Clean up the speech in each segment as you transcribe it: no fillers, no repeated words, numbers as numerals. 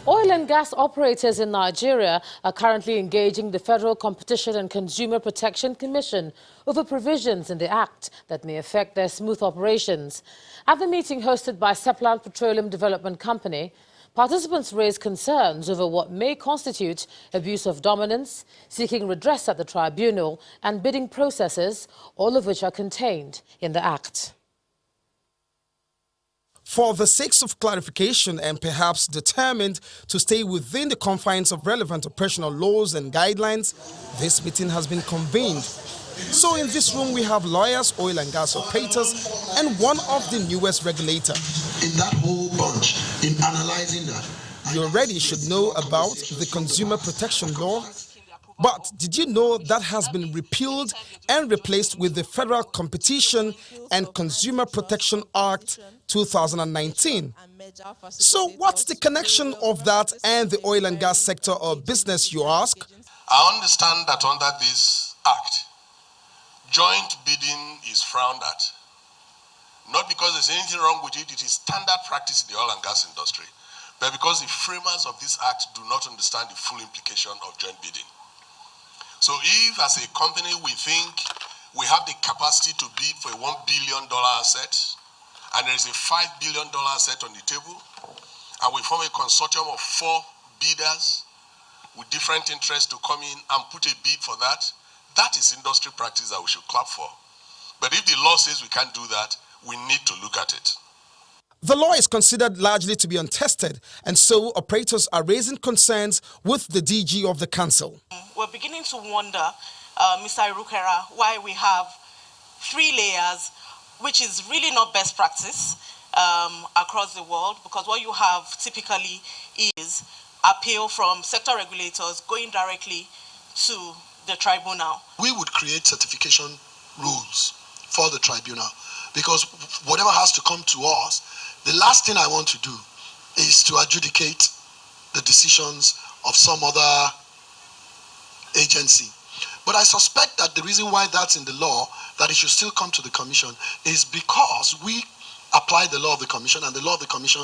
Oil and gas operators in Nigeria are currently engaging the Federal Competition and Consumer Protection Commission over provisions in the Act that may affect their smooth operations. At the meeting hosted by Seplat Petroleum Development Company, participants raised concerns over what may constitute abuse of dominance, seeking redress at the tribunal, and bidding processes, all of which are contained in the Act. For the sake of clarification and perhaps determined to stay within the confines of relevant operational laws and guidelines, this meeting has been convened. So in this room we have lawyers, oil and gas operators, and one of the newest regulator. In that whole bunch, in analyzing that, You already should know about the Consumer Protection Law. But did you know that has been repealed and replaced with the Federal Competition and Consumer Protection Act 2019? So what's the connection of that and the oil and gas sector or business, you ask? I understand that under this act, joint bidding is frowned at. Not because there's anything wrong with it, it is standard practice in the oil and gas industry, but because the framers of this act do not understand the full implication of joint bidding. So if, as a company, we think we have the capacity to bid for a $1 billion asset, and there is a $5 billion asset on the table, and we form a consortium of 4 bidders with different interests to come in and put a bid for that, that is industry practice that we should clap for. But if the law says we can't do that, we need to look at it. The law is considered largely to be untested, and so operators are raising concerns with the DG of the council. We're beginning to wonder, Mr. Irukera, why we have 3 layers, which is really not best practice across the world, because what you have typically is appeal from sector regulators going directly to the tribunal. we would create certification rules for the tribunal, because whatever has to come to us, the last thing I want to do is to adjudicate the decisions of some other agency. But I suspect that the reason why that's in the law, that it should still come to the commission, is because we apply the law of the commission, and the law of the commission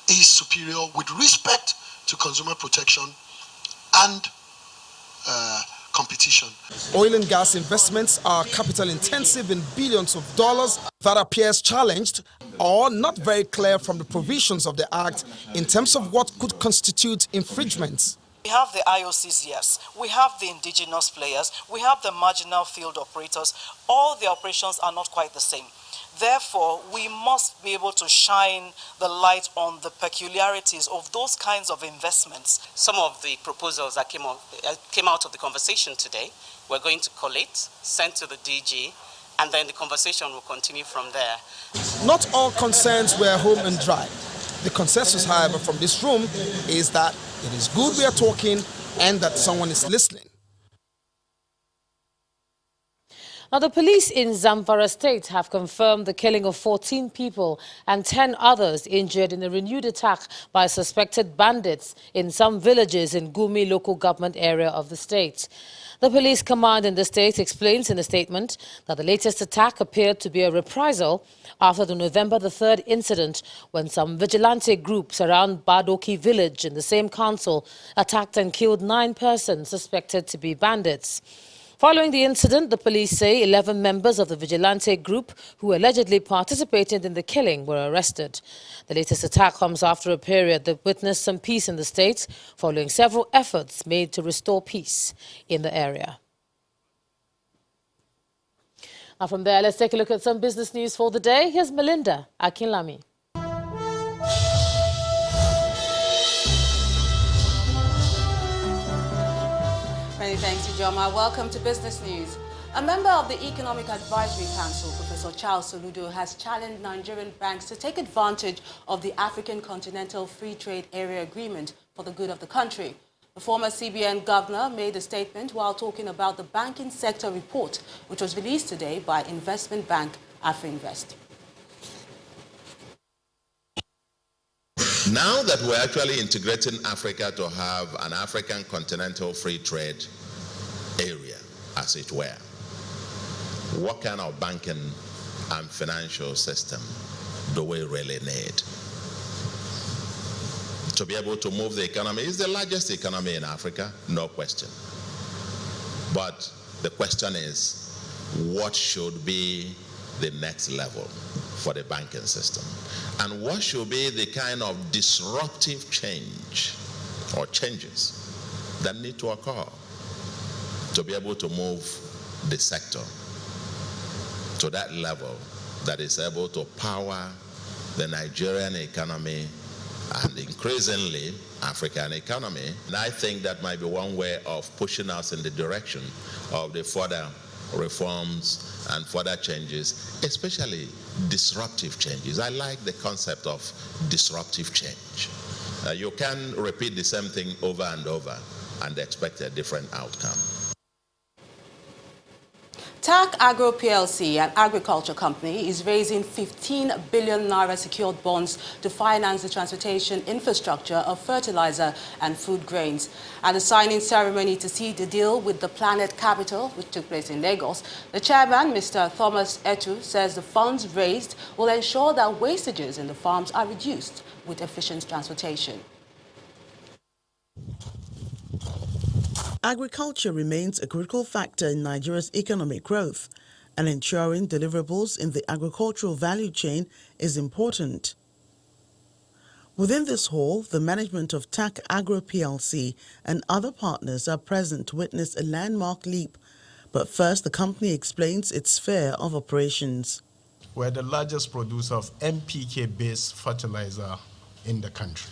is superior with respect to consumer protection and competition. Oil and gas investments are capital intensive in billions of dollars. That appears challenged or not very clear from the provisions of the Act in terms of what could constitute infringements. We have the IOCs, yes. We have the indigenous players. We have the marginal field operators. All the operations are not quite the same. Therefore, we must be able to shine the light on the peculiarities of those kinds of investments. Some of the proposals that came out of the conversation today, we're going to collate, send to the DG, and then the conversation will continue from there. Not all concerns were home and dry. The consensus, however, from this room is that it is good we are talking and that someone is listening. Now, the police in Zamfara state have confirmed the killing of 14 people and 10 others injured in a renewed attack by suspected bandits in some villages in Gumi local government area of the state. The police command in the state explains in a statement that the latest attack appeared to be a reprisal after the November the 3rd incident when some vigilante groups around Badoki village in the same council attacked and killed 9 persons suspected to be bandits. Following the incident, the police say 11 members of the vigilante group who allegedly participated in the killing were arrested. The latest attack comes after a period that witnessed some peace in the state, following several efforts made to restore peace in the area. Now from there, let's take a look at some business news for the day. Here's Melinda Akinlami. Many thanks, Ijoma. Welcome to Business News. A member of the Economic Advisory Council, Professor Charles Soludo, has challenged Nigerian banks to take advantage of the African Continental Free Trade Area Agreement for the good of the country. The former CBN governor made the statement while talking about the banking sector report, which was released today by investment bank AfriInvest. Now that we're actually integrating Africa to have an African continental free trade area, as it were, what kind of banking and financial system do we really need? to be able to move the economy. It's the largest economy in Africa, no question. But the question is, what should be the next level for the banking system? And what should be the kind of disruptive change or changes that need to occur to be able to move the sector to that level that is able to power the Nigerian economy and increasingly African economy. And I think that might be one way of pushing us in the direction of the further reforms and further changes, especially disruptive changes. I like the concept of disruptive change. You can repeat the same thing over and over and expect a different outcome. TAC Agro PLC, an agriculture company, is raising 15 billion naira secured bonds to finance the transportation infrastructure of fertilizer and food grains. At the signing ceremony to see the deal with the Planet Capital, which took place in Lagos, the chairman, Mr. Thomas Etu, says the funds raised will ensure that wastages in the farms are reduced with efficient transportation. Agriculture remains a critical factor in Nigeria's economic growth, and ensuring deliverables in the agricultural value chain is important. Within this hall, the management of TAC Agro PLC and other partners are present to witness a landmark leap. But first, the company explains its sphere of operations. We're the largest producer of NPK-based fertilizer in the country.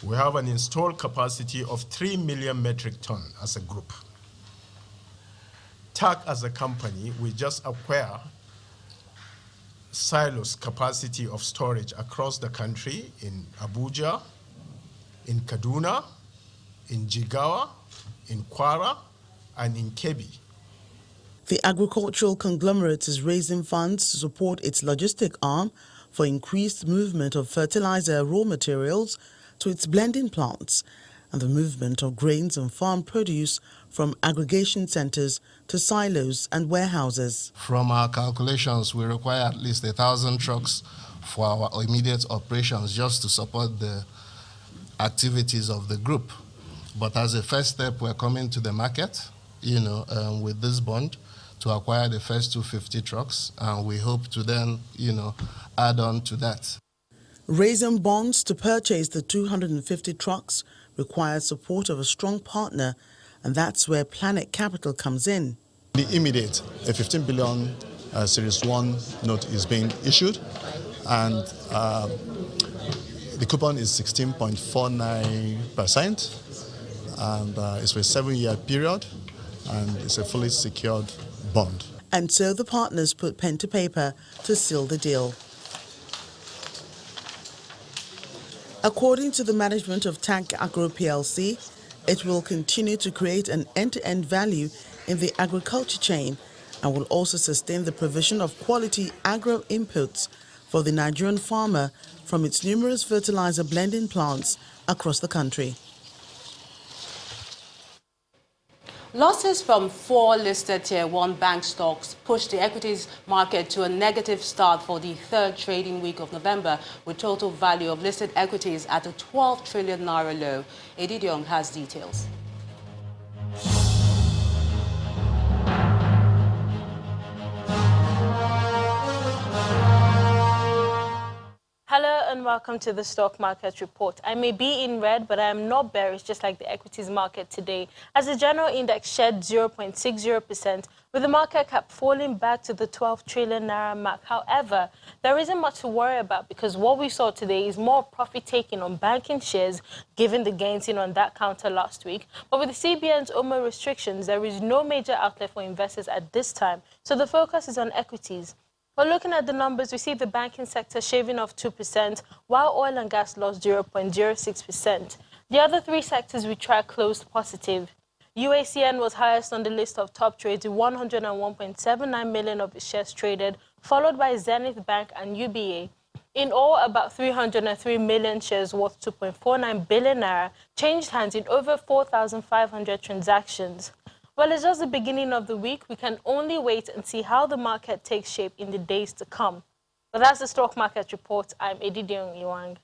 We have an installed capacity of 3 million metric tons as a group. TAC as a company, we just acquire silos capacity of storage across the country in Abuja, in Kaduna, in Jigawa, in Kwara, and in Kebbi. The agricultural conglomerate is raising funds to support its logistic arm for increased movement of fertilizer raw materials to its blending plants and the movement of grains and farm produce from aggregation centers to silos and warehouses. From our calculations, we require at least 1,000 trucks for our immediate operations just to support the activities of the group. But as a first step, we're coming to the market, with this bond to acquire the first 250 trucks, and we hope to then, add on to that. Raising bonds to purchase the 250 trucks requires support of a strong partner, and that's where Planet Capital comes in. The immediate, a 15 billion Series 1 note is being issued, and the coupon is 16.49%, and it's for a 7-year period, and it's a fully secured bond. And so the partners put pen to paper to seal the deal. According to the management of TAC Agro PLC, it will continue to create an end-to-end value in the agriculture chain and will also sustain the provision of quality agro inputs for the Nigerian farmer from its numerous fertilizer blending plants across the country. Losses from 4 listed Tier 1 bank stocks pushed the equities market to a negative start for the 3rd trading week of November, with total value of listed equities at a 12 trillion naira low. Edidiong has details. Hello and welcome to the stock market report. I may be in red, but I am not bearish, just like the equities market today, as the general index shed 0.60%, with the market cap falling back to the 12 trillion naira mark. However, there isn't much to worry about because what we saw today is more profit taking on banking shares, given the gains seen on that counter last week. But with the CBN's OMO restrictions, there is no major outlet for investors at this time, so the focus is on equities. But looking at the numbers, we see the banking sector shaving off 2%, while oil and gas lost 0.06%. The other 3 sectors we track closed positive. UACN was highest on the list of top trades with 101.79 million of its shares traded, followed by Zenith Bank and UBA. In all, about 303 million shares worth 2.49 billion naira changed hands in over 4,500 transactions. Well, it's just the beginning of the week. We can only wait and see how the market takes shape in the days to come. But that's the stock market report. I'm Edidiong Iwang.